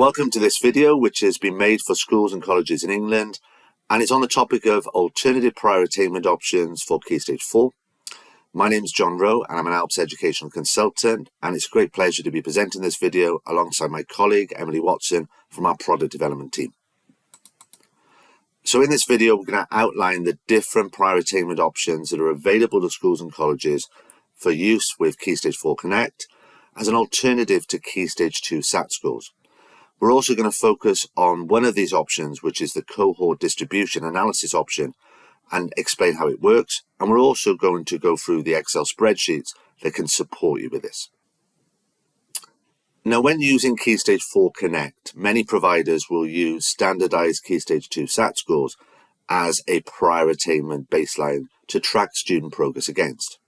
Welcome to this video, which has been made for schools and colleges in England, and it's on the topic of alternative prior attainment options for Key Stage 4. My name is John Rowe and I'm an ALPS educational consultant, and it's a great pleasure to be presenting this video alongside my colleague Emily Watson from our product development team. So in this video we're going to outline the different prior attainment options that are available to schools and colleges for use with Key Stage 4 Connect as an alternative to Key Stage 2 SAT scores. We're also going to focus on one of these options, which is the cohort distribution analysis option, and explain how it works. And we're also going to go through the Excel spreadsheets that can support you with this. Now, when using Key Stage 4 Connect, many providers will use standardized Key Stage 2 SAT scores as a prior attainment baseline to track student progress against.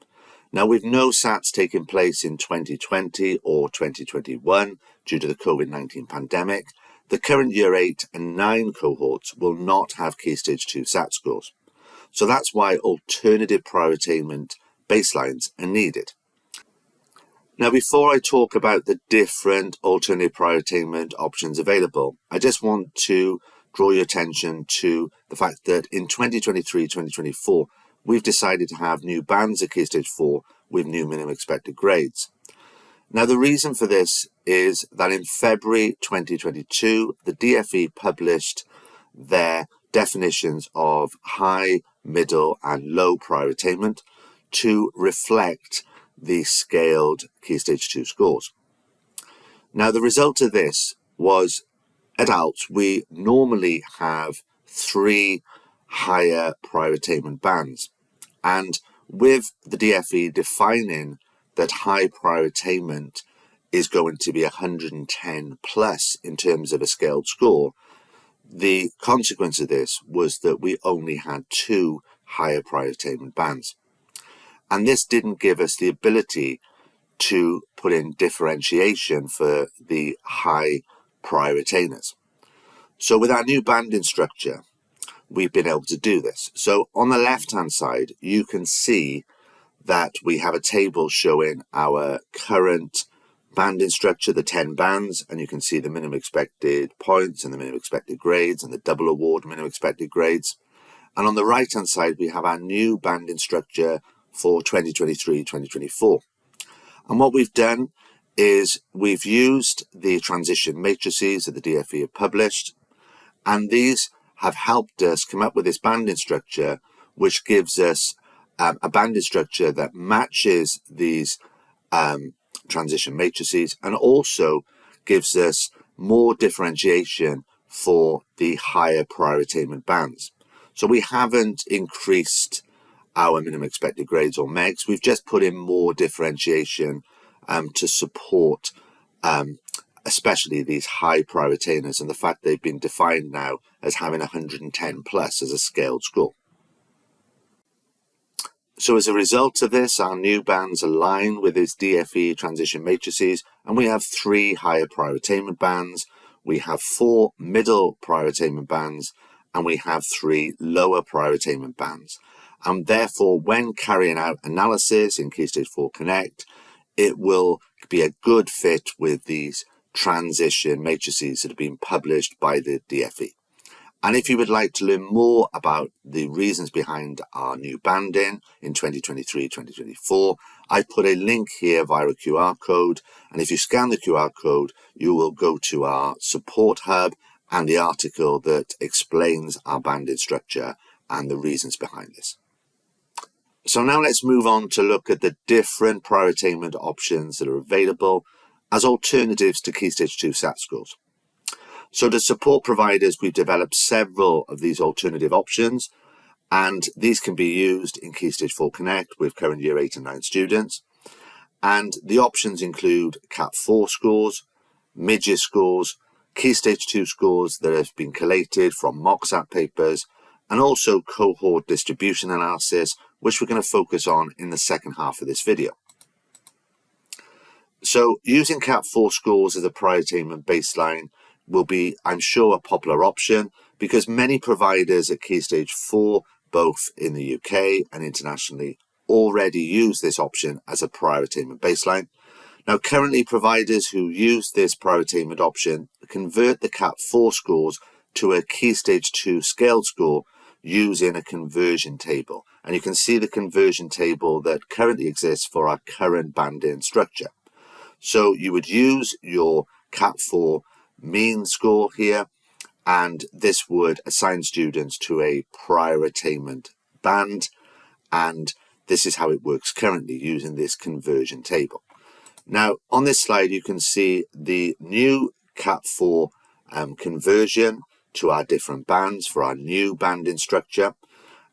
Now, with no SATs taking place in 2020 or 2021 due to the COVID-19 pandemic, the current Year 8 and 9 cohorts will not have Key Stage 2 SAT scores. So that's why alternative prior attainment baselines are needed. Now, before I talk about the different alternative prior attainment options available, I just want to draw your attention to the fact that in 2023-2024, we've decided to have new bands at Key Stage 4 with new minimum expected grades. Now, the reason for this is that in February 2022, the DfE published their definitions of high, middle and low prior attainment to reflect the scaled Key Stage 2 scores. Now, the result of this was at ALPS, we normally have 3 higher prior attainment bands. And with the DfE defining that high prior attainment is going to be 110 plus in terms of a scaled score, the consequence of this was that we only had 2 higher prior attainment bands. And this didn't give us the ability to put in differentiation for the high prior attainers. So with our new banding structure, we've been able to do this. So on the left hand side, you can see that we have a table showing our current banding structure, the 10 bands, and you can see the minimum expected points and the minimum expected grades and the double award minimum expected grades. And on the right hand side, we have our new banding structure for 2023-2024. And what we've done is we've used the transition matrices that the DfE have published, and these have helped us come up with this banding structure, which gives us a banding structure that matches these transition matrices and also gives us more differentiation for the higher prior attainment bands. So we haven't increased our minimum expected grades or MEGs, we've just put in more differentiation to support especially these high prior attainers and the fact they've been defined now as having 110 plus as a scaled score. So as a result of this, our new bands align with its DfE transition matrices, and we have 3 higher prior attainment bands, we have 4 middle prior attainment bands, and we have 3 lower prior attainment bands. And therefore, when carrying out analysis in Key Stage 4 Connect, it will be a good fit with these transition matrices that have been published by the DfE. And if you would like to learn more about the reasons behind our new banding in 2023-2024, I put a link here via a QR code, and if you scan the QR code, you will go to our support hub and the article that explains our banding structure and the reasons behind this. So now let's move on to look at the different prior attainment options that are available as alternatives to Key Stage 2 SAT scores. So to support providers, we've developed several of these alternative options, and these can be used in Key Stage 4 Connect with current Year 8 and 9 students. And the options include KS4 scores, mid-year scores, Key Stage 2 scores that have been collated from mock SAT papers, and also cohort distribution analysis, which we're going to focus on in the second half of this video. So using KS4 scores as a prior attainment baseline will be, I'm sure, a popular option because many providers at Key Stage 4, both in the UK and internationally, already use this option as a prior attainment baseline. Now, currently providers who use this prior attainment option convert the KS4 scores to a Key Stage 2 scaled score using a conversion table. And you can see the conversion table that currently exists for our current banding structure. So you would use your KS4 mean score here, and this would assign students to a prior attainment band, and this is how it works currently using this conversion table. Now on this slide you can see the new KS4 conversion to our different bands for our new banding structure.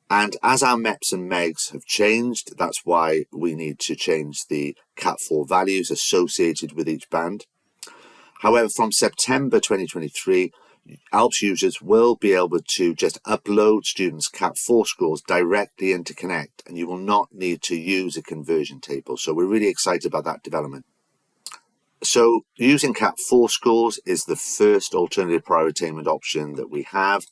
And as our MEPs and MEGs have changed, that's why we need to change the KS4 values associated with each band. However, from September 2023, ALPS users will be able to just upload students' KS4 scores directly into Connect, and you will not need to use a conversion table. So we're really excited about that development. So using KS4 scores is the first alternative prior attainment option that we have.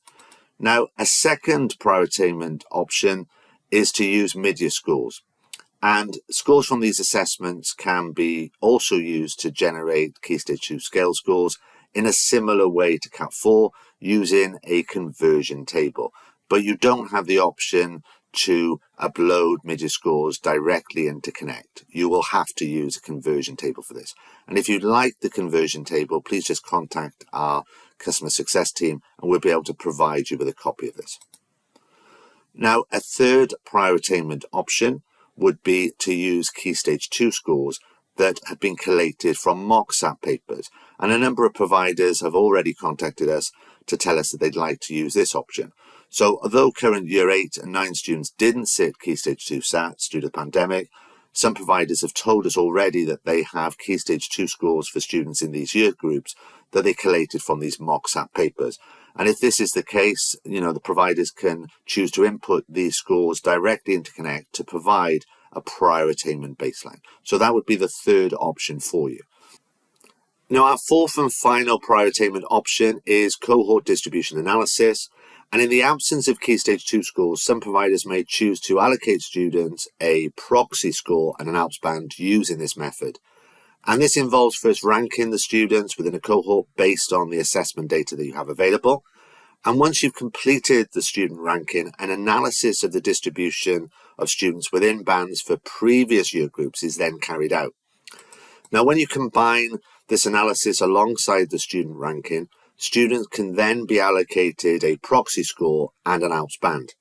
Now, a second prior attainment option is to use mid-year scores. And scores from these assessments can be also used to generate Key Stage 2 scale scores in a similar way to KS4 using a conversion table. But you don't have the option to upload mid-year scores directly into Connect. You will have to use a conversion table for this. And if you'd like the conversion table, please just contact our customer success team and we'll be able to provide you with a copy of this. Now, a third prior attainment option would be to use Key Stage 2 scores that have been collated from mock SAT papers. And a number of providers have already contacted us to tell us that they'd like to use this option. So although current Year 8 and 9 students didn't sit Key Stage 2 SATs due to the pandemic, some providers have told us already that they have Key Stage 2 scores for students in these year groups that they collated from these mock SAT papers. And if this is the case, the providers can choose to input these scores directly into Connect to provide a prior attainment baseline. So that would be the third option for you. Now, our fourth and final prior attainment option is cohort distribution analysis. And in the absence of Key Stage 2 scores, some providers may choose to allocate students a proxy score and an ALPS band using this method. And this involves first ranking the students within a cohort based on the assessment data that you have available. And once you've completed the student ranking, an analysis of the distribution of students within bands for previous year groups is then carried out. Now, when you combine this analysis alongside the student ranking, students can then be allocated a proxy score and an ALPS band.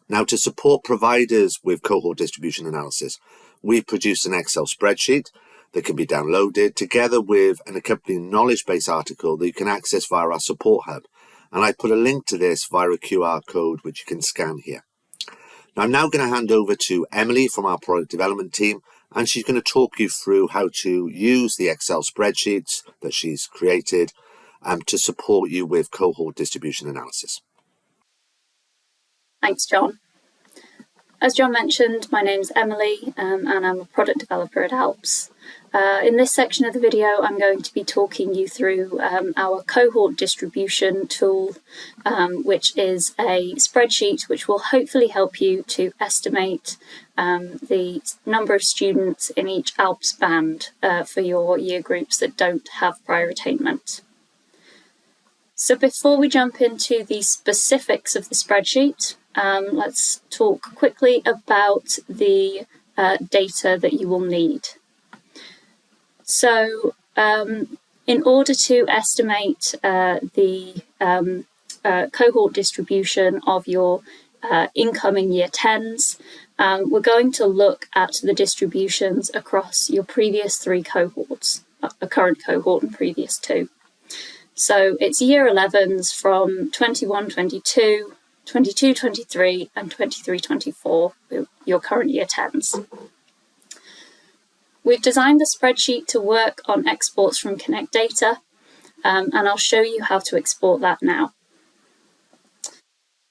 Now, to support providers with cohort distribution analysis, we've produced an Excel spreadsheet that can be downloaded together with an accompanying knowledge base article that you can access via our support hub. And I put a link to this via a QR code which you can scan here. Now, I'm now going to hand over to Emily from our product development team, and she's going to talk you through how to use the Excel spreadsheets that she's created to support you with cohort distribution analysis. Thanks, John. As John mentioned, my name's Emily and I'm a product developer at ALPS. In this section of the video, I'm going to be talking you through our cohort distribution tool, which is a spreadsheet which will hopefully help you to estimate the number of students in each ALPS band for your year groups that don't have prior attainment. So before we jump into the specifics of the spreadsheet, let's talk quickly about the data that you will need. So in order to estimate the cohort distribution of your incoming year 10s, we're going to look at the distributions across your previous 3 cohorts, a current cohort and previous 2. So it's year 11s from 21-22, 22-23 and 23-24, your current year 10s. We've designed the spreadsheet to work on exports from Connect data, and I'll show you how to export that now.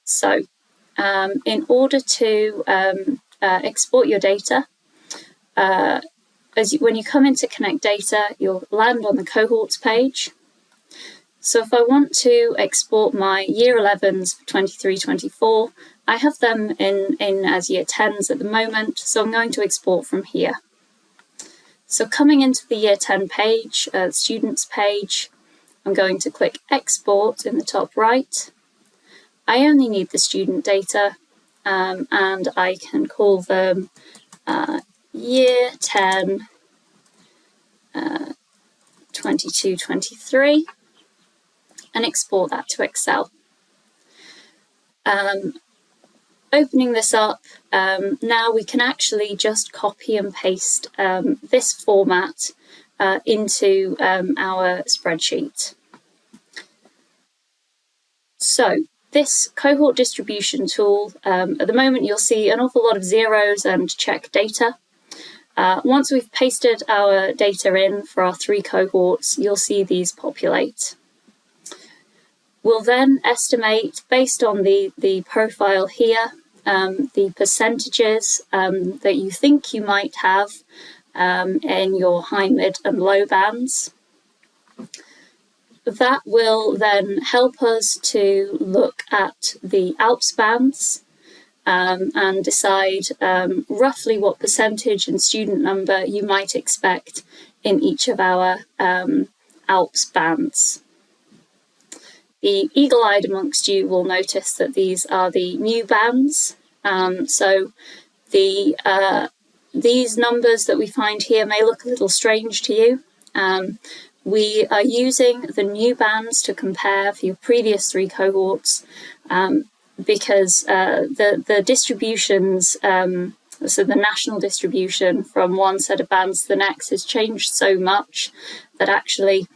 So in order to export your data, when you come into Connect data, you'll land on the cohorts page. So if I want to export my year 11s for 23-24, I have them in as year 10s at the moment, so I'm going to export from here. So coming into the year 10 page, students page, I'm going to click Export in the top right. I only need the student data, and I can call them Year 10, 22-23, and export that to Excel. Opening this up, now we can actually just copy and paste this format into our spreadsheet. So this cohort distribution tool, at the moment you'll see an awful lot of zeros and check data. Once we've pasted our data in for our 3 cohorts, you'll see these populate. We'll then estimate, based on the profile here, the percentages that you think you might have in your high, mid and low bands. That will then help us to look at the ALPS bands and decide roughly what percentage and student number you might expect in each of our ALPS bands. The eagle-eyed amongst you will notice that these are the new bands. So these numbers that we find here may look a little strange to you. We are using the new bands to compare for your previous 3 cohorts because the distributions, so the national distribution from one set of bands to the next has changed so much that actually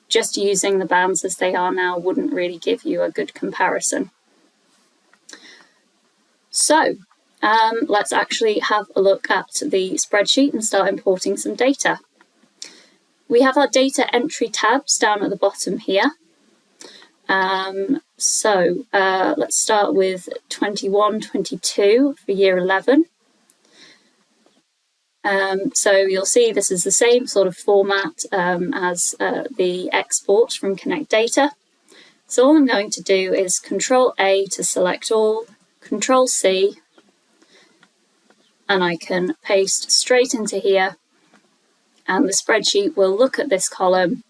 just using the bands as they are now wouldn't really give you a good comparison. So let's actually have a look at the spreadsheet and start importing some data. We have our data entry tabs down at the bottom here. Let's start with 21-22 for year 11. So you'll see this is the same sort of format as the export from Connect Data. So all I'm going to do is Control A to select all, Control C, and I can paste straight into here, and the spreadsheet will look at this column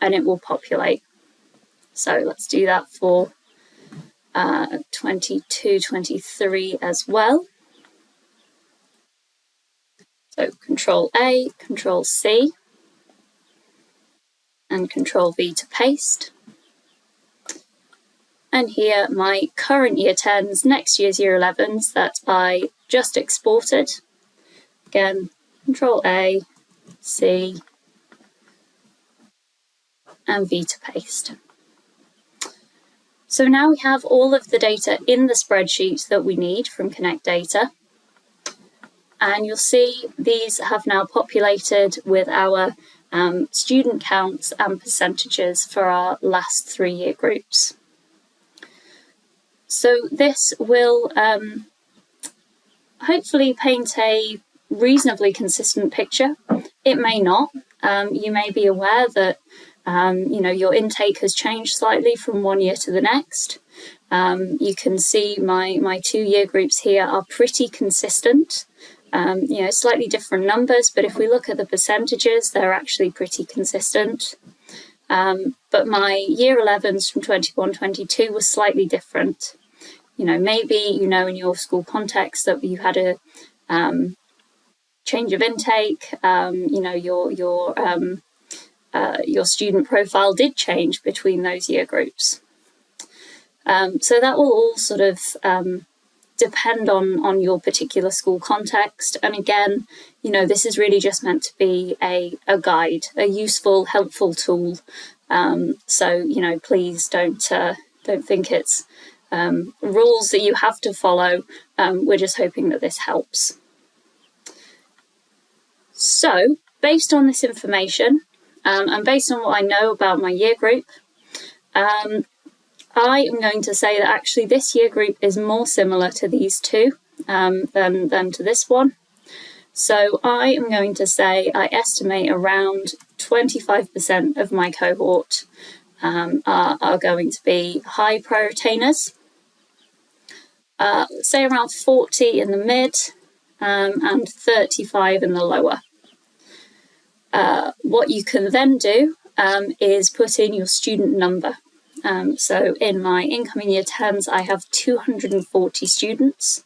and it will populate. So let's do that for 22-23 as well. So Control A, Control C, and Control V to paste. And here my current year 10s, next year's year 11s that I just exported. Again, Control A, C, and V to paste. So now we have all of the data in the spreadsheet that we need from Connect Data. And you'll see these have now populated with our student counts and percentages for our last 3 year groups. So this will hopefully paint a reasonably consistent picture. It may not. You may be aware that your intake has changed slightly from one year to the next. You can see my 2 year groups here are pretty consistent. Slightly different numbers, but if we look at the percentages, they're actually pretty consistent. But my year 11s from 21-22 was slightly different. Maybe in your school context that you had a change of intake. Your student profile did change between those year groups. So that will all sort of depend on your particular school context. And again, this is really just meant to be a guide, a useful, helpful tool. So please don't think it's rules that you have to follow. We're just hoping that this helps. So based on this information, and based on what I know about my year group, I am going to say that actually this year group is more similar to these two than to this one. So I am going to say I estimate around 25% of my cohort are going to be high pro retainers. Say around 40 in the mid and 35 in the lower. What you can then do is put in your student number. So in my incoming year 10s, I have 240 students,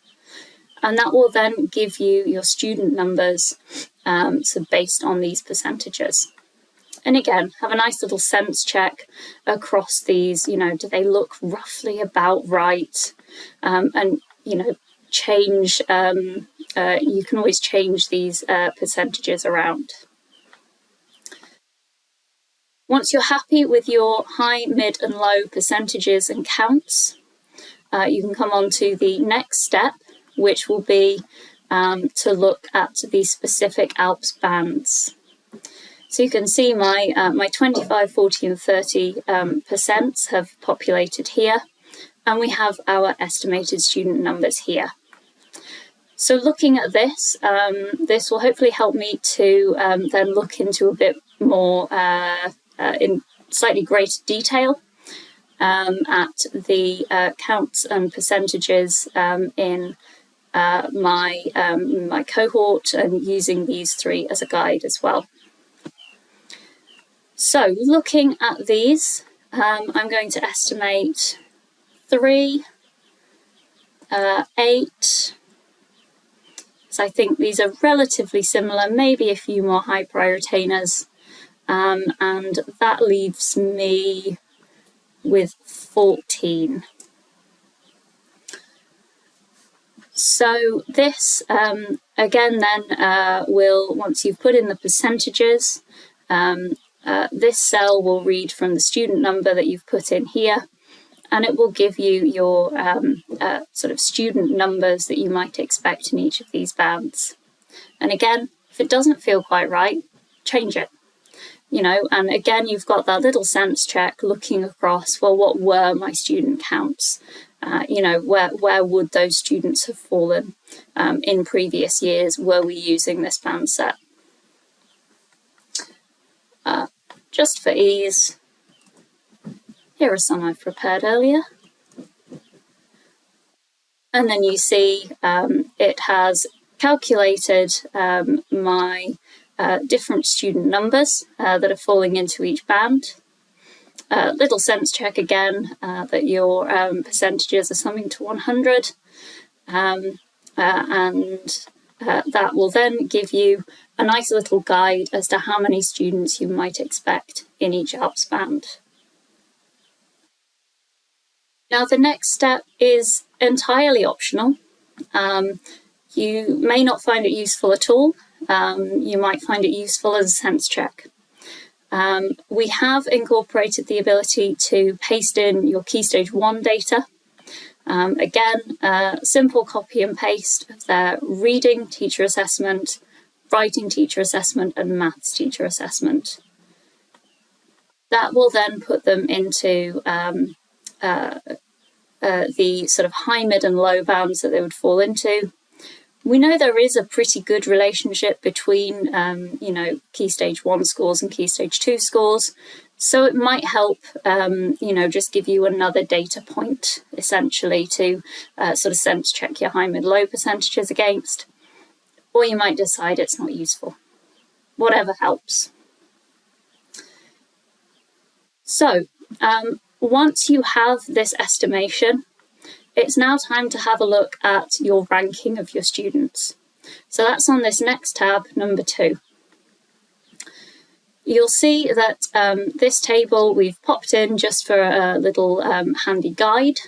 and that will then give you your student numbers, so based on these percentages. And again, have a nice little sense check across these, do they look roughly about right? And, change, you can always change these percentages around. Once you're happy with your high, mid and low percentages and counts, you can come on to the next step, which will be to look at the specific ALPS bands. So you can see my 25, 40 and 30% have populated here, and we have our estimated student numbers here. So looking at this, this will hopefully help me to then look into a bit more in slightly greater detail at the counts and percentages in my cohort, and using these three as a guide as well. So looking at these, I'm going to estimate 3, 8, so I think these are relatively similar, maybe a few more high prior attainers, and that leaves me with 14. So this, again then, will, once you've put in the percentages, this cell will read from the student number that you've put in here, and it will give you your sort of student numbers that you might expect in each of these bands. And again, if it doesn't feel quite right, change it. And again, you've got that little sense check looking across, well, what were my student counts? Where would those students have fallen in previous years? Were we using this band set? Just for ease, here are some I've prepared earlier. And then you see it has calculated my different student numbers that are falling into each band. Little sense check again that your percentages are summing to 100, and that will then give you a nice little guide as to how many students you might expect in each ALPS band. Now the next step is entirely optional. You may not find it useful at all. You might find it useful as a sense check. We have incorporated the ability to paste in your Key Stage 1 data. Again, simple copy and paste of their reading teacher assessment, writing teacher assessment and maths teacher assessment. That will then put them into the sort of high, mid and low bands that they would fall into. We know there is a pretty good relationship between, Key Stage 1 scores and Key Stage 2 scores. So it might help, just give you another data point, essentially, to sort of sense check your high, mid, low percentages against. Or you might decide it's not useful. Whatever helps. So, once you have this estimation, it's now time to have a look at your ranking of your students. So that's on this next tab, number 2. You'll see that this table we've popped in just for a little handy guide.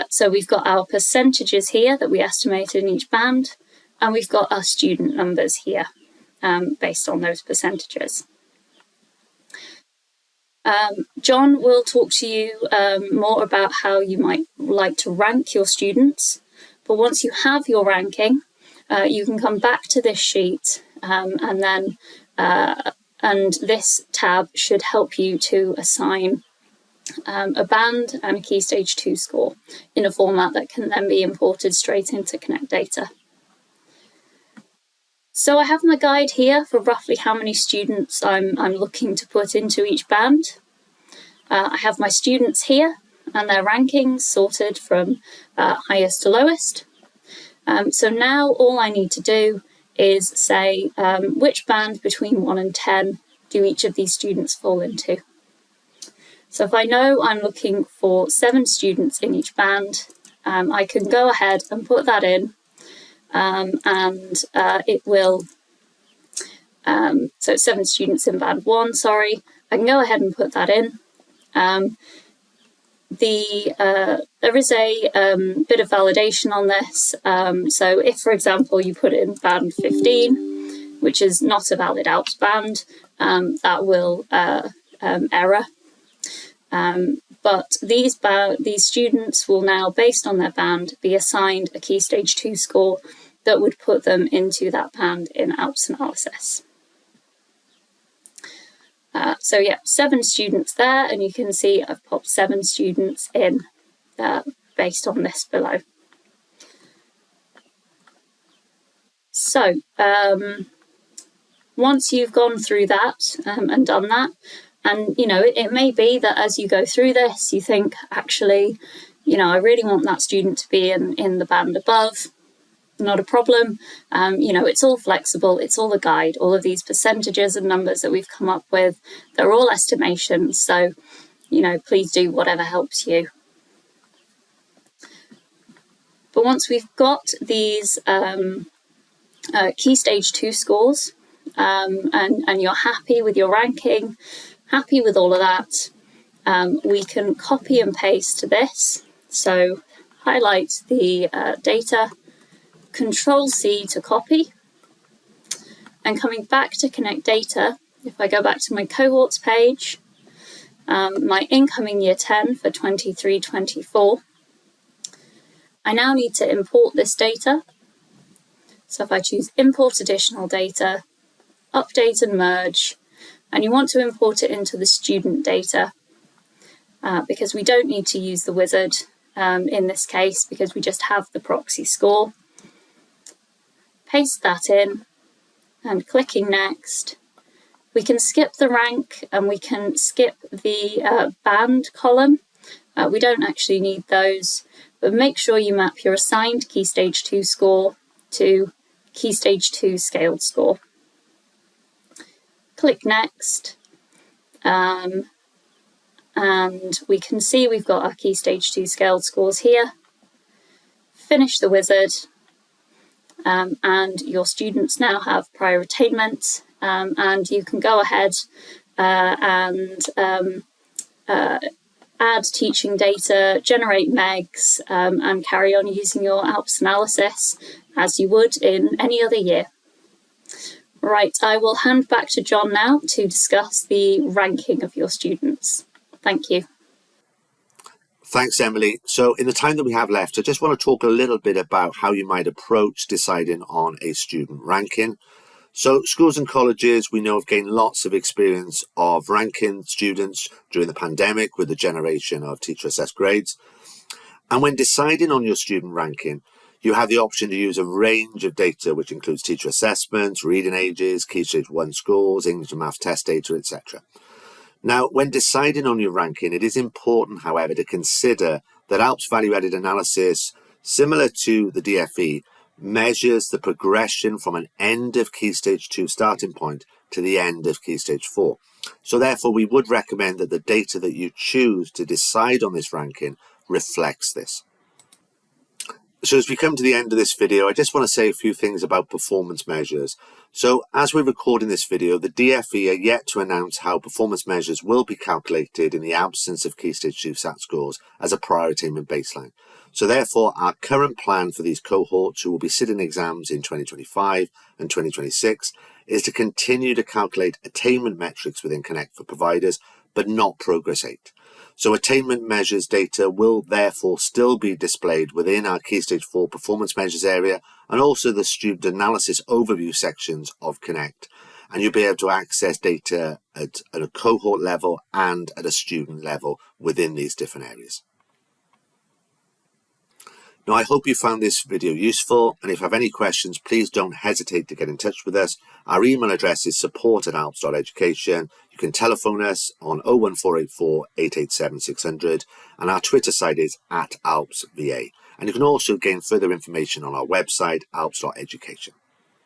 So we've got our percentages here that we estimated in each band, and we've got our student numbers here based on those percentages. John will talk to you more about how you might like to rank your students, but once you have your ranking, you can come back to this sheet and this tab should help you to assign a band and a Key Stage 2 score in a format that can then be imported straight into Connect Data. So I have my guide here for roughly how many students I'm looking to put into each band. I have my students here and their rankings sorted from highest to lowest. So now all I need to do is say which band between 1 and 10 do each of these students fall into. So if I know I'm looking for 7 students in each band, I can go ahead and put that in, and it will, so 7 students in band 1, sorry, I can go ahead and put that in. There is a bit of validation on this. So if, for example, you put in band 15, which is not a valid ALPS band, that will error. But these students will now, based on their band, be assigned a Key Stage 2 score that would put them into that band in ALPS analysis. So yeah, 7 students there, and you can see I've popped 7 students in based on this below. So once you've gone through that and done that, and it may be that as you go through this, you think, actually, I really want that student to be in the band above. Not a problem. It's all flexible. It's all a guide. All of these percentages and numbers that we've come up with, they're all estimations. So, please do whatever helps you. But once we've got these Key Stage 2 scores, and you're happy with your ranking, happy with all of that, we can copy and paste this. So highlight the data, Control-C to copy, and coming back to Connect Data, if I go back to my cohorts page, my incoming year 10 for 23-24, I now need to import this data. So if I choose Import Additional Data, Update and Merge, and you want to import it into the student data, because we don't need to use the wizard in this case, because we just have the proxy score. Paste that in, and clicking Next, we can skip the rank and we can skip the band column. We don't actually need those, but make sure you map your assigned Key Stage 2 score to Key Stage 2 scaled score. Click Next, and we can see we've got our Key Stage 2 scaled scores here. Finish the wizard, and your students now have prior attainment, and you can go ahead and add teaching data, generate megs, and carry on using your ALPS analysis as you would in any other year. Right, I will hand back to John now to discuss the ranking of your students. Thank you. Thanks, Emily. So in the time that we have left, I just want to talk a little bit about how you might approach deciding on a student ranking. So schools and colleges, we know, have gained lots of experience of ranking students during the pandemic with the generation of teacher assessed grades. And when deciding on your student ranking, you have the option to use a range of data, which includes teacher assessments, reading ages, Key Stage 1 scores, English and math test data, etc. Now, when deciding on your ranking, it is important, however, to consider that ALPS value-added analysis, similar to the DFE, measures the progression from an end of Key Stage 2 starting point to the end of Key Stage 4. So therefore, we would recommend that the data that you choose to decide on this ranking reflects this. So as we come to the end of this video, I just want to say a few things about performance measures. So as we're recording this video, the DFE are yet to announce how performance measures will be calculated in the absence of Key Stage 2 SAT scores as a prior attainment baseline. So therefore, our current plan for these cohorts who will be sitting exams in 2025 and 2026 is to continue to calculate attainment metrics within Connect for providers, but not Progress 8. So attainment measures data will therefore still be displayed within our Key Stage 4 performance measures area and also the student analysis overview sections of Connect. And you'll be able to access data at a cohort level and at a student level within these different areas. Now, I hope you found this video useful, and if you have any questions, please don't hesitate to get in touch with us. Our email address is support@alps.education. You can telephone us on 01484 887 600, and our Twitter site is @AlpsVA. And you can also gain further information on our website, alps.education.